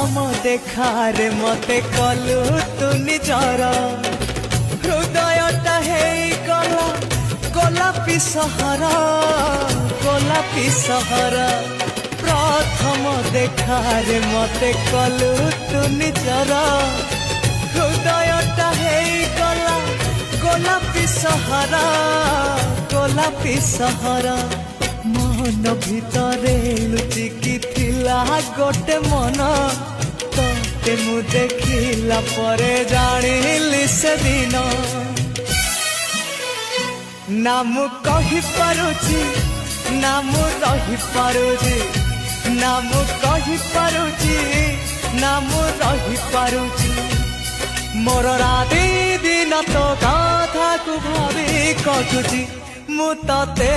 प्रथम देखारे मते कलु तु निजर हृदयटा हेई गला गोलापी सहर प्रथम देखारे मते कलु तु निजर हृदयटा हेई गला गोलापी सहर मन भितरे लुचिकी थिला गोटे मन तोते मु देखिला परे जानिली से दिन ना मु कहि पारुची ना मु रही पारुची ना मु कहि पारुची ना मु रही पारुची मोर राति दिन तो गाथा को भावी कटुची मु तते।